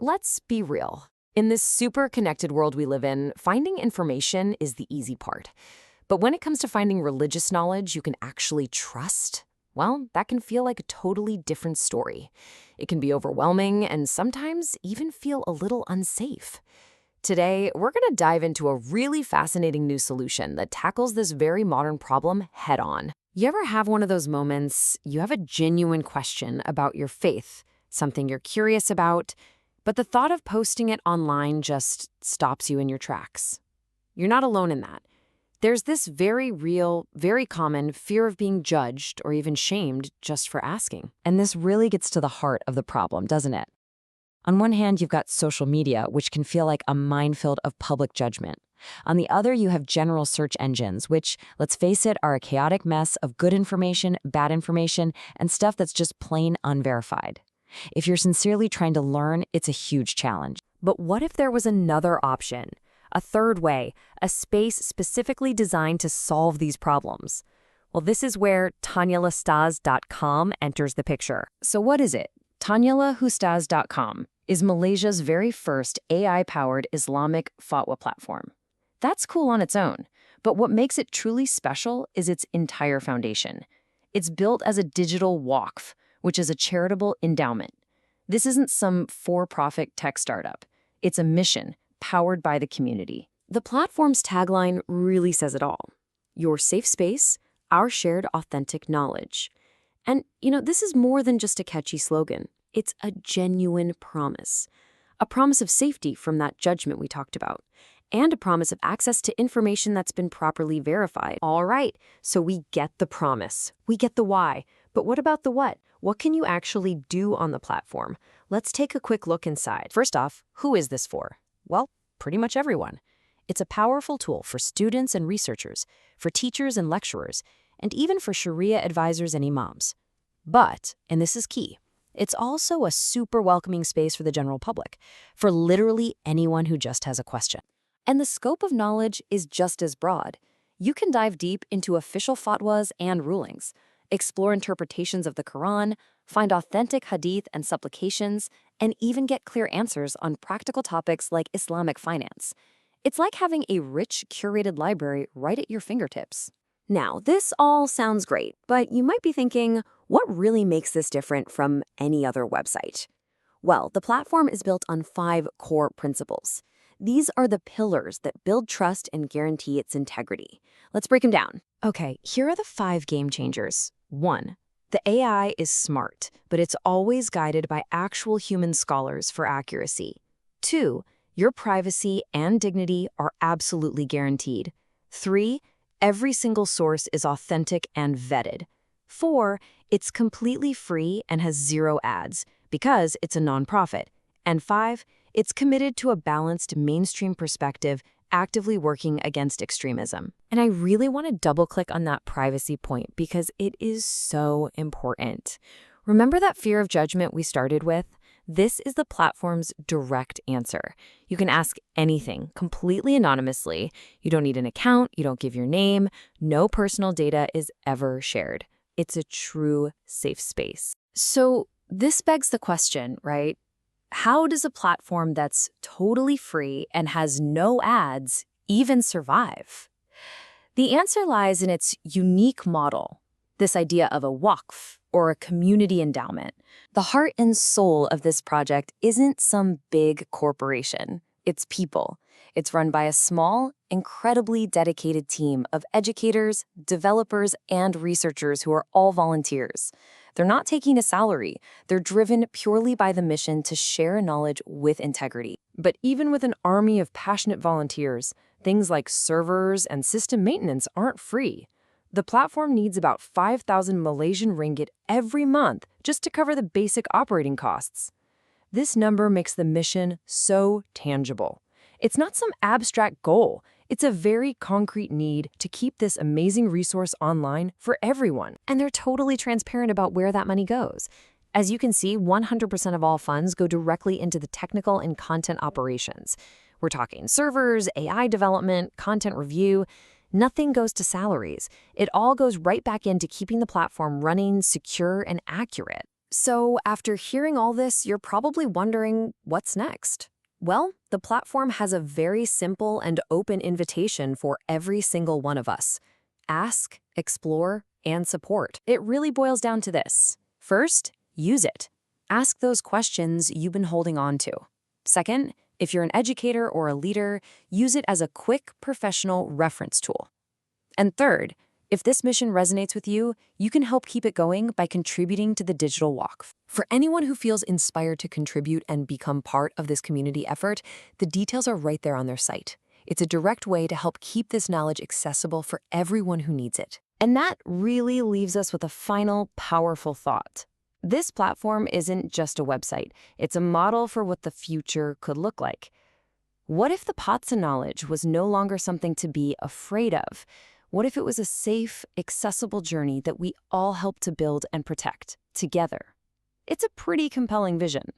Let's be real. In this super connected world we live in, finding information is the easy part. But when it comes to finding religious knowledge you can actually trust, well, that can feel like a totally different story. It can be overwhelming and sometimes even feel a little unsafe. Today, we're going to dive into a really fascinating new solution that tackles this very modern problem head on. You ever have one of those moments you have a genuine question about your faith, something you're curious about, but the thought of posting it online just stops you in your tracks? You're not alone in that. There's this very real, very common fear of being judged or even shamed just for asking. And this really gets to the heart of the problem, doesn't it? On one hand, you've got social media, which can feel like a minefield of public judgment. On the other, you have general search engines, which, let's face it, are a chaotic mess of good information, bad information, and stuff that's just plain unverified. If you're sincerely trying to learn, it's a huge challenge. But what if there was another option? A third way, a space specifically designed to solve these problems? Well, this is where TanyaLahustaz.com enters the picture. So what is it? TanyaLahustaz.com is Malaysia's very first AI-powered Islamic fatwa platform. That's cool on its own, but what makes it truly special is its entire foundation. It's built as a digital waqf, which is a charitable endowment. This isn't some for-profit tech startup. It's a mission powered by the community. The platform's tagline really says it all. Your safe space, our shared authentic knowledge. And, this is more than just a catchy slogan. It's a genuine promise. A promise of safety from that judgment we talked about. And a promise of access to information that's been properly verified. All right, so we get the promise. We get the why. But what about the what? What can you actually do on the platform? Let's take a quick look inside. First off, who is this for? Well, pretty much everyone. It's a powerful tool for students and researchers, for teachers and lecturers, and even for Sharia advisors and imams. But, and this is key, it's also a super welcoming space for the general public, for literally anyone who just has a question. And the scope of knowledge is just as broad. You can dive deep into official fatwas and rulings, explore interpretations of the Quran, find authentic Hadith and supplications, and even get clear answers on practical topics like Islamic finance. It's like having a rich, curated library right at your fingertips. Now, this all sounds great, but you might be thinking, what really makes this different from any other website? Well, the platform is built on 5 core principles. These are the pillars that build trust and guarantee its integrity. Let's break them down. Okay, here are the 5 game changers. 1. The AI is smart, but it's always guided by actual human scholars for accuracy. 2. Your privacy and dignity are absolutely guaranteed. 3. Every single source is authentic and vetted. 4. It's completely free and has 0 ads, because it's a nonprofit. And 5. It's committed to a balanced mainstream perspective, actively working against extremism. And I really want to double-click on that privacy point because it is so important. Remember that fear of judgment we started with? This is the platform's direct answer. You can ask anything completely anonymously. You don't need an account, you don't give your name, no personal data is ever shared. It's a true safe space. So this begs the question, right? How does a platform that's totally free and has no ads even survive? The answer lies in its unique model, this idea of a waqf, or a community endowment. The heart and soul of this project isn't some big corporation. It's people. It's run by a small, incredibly dedicated team of educators, developers, and researchers who are all volunteers. They're not taking a salary. They're driven purely by the mission to share knowledge with integrity. But even with an army of passionate volunteers, things like servers and system maintenance aren't free. The platform needs about 5,000 Malaysian ringgit every month just to cover the basic operating costs. This number makes the mission so tangible. It's not some abstract goal. It's a very concrete need to keep this amazing resource online for everyone. And they're totally transparent about where that money goes. As you can see, 100% of all funds go directly into the technical and content operations. We're talking servers, AI development, content review. Nothing goes to salaries. It all goes right back into keeping the platform running, secure, and accurate. So, after hearing all this, you're probably wondering, what's next? Well, the platform has a very simple and open invitation for every single one of us. Ask, explore, and support. It really boils down to this. First, use it. Ask those questions you've been holding on to. Second, if you're an educator or a leader, use it as a quick professional reference tool. And third, if this mission resonates with you, you can help keep it going by contributing to the digital waqf. For anyone who feels inspired to contribute and become part of this community effort, the details are right there on their site. It's a direct way to help keep this knowledge accessible for everyone who needs it. And that really leaves us with a final, powerful thought. This platform isn't just a website. It's a model for what the future could look like. What if the pots of knowledge was no longer something to be afraid of? What if it was a safe, accessible journey that we all help to build and protect together? It's a pretty compelling vision.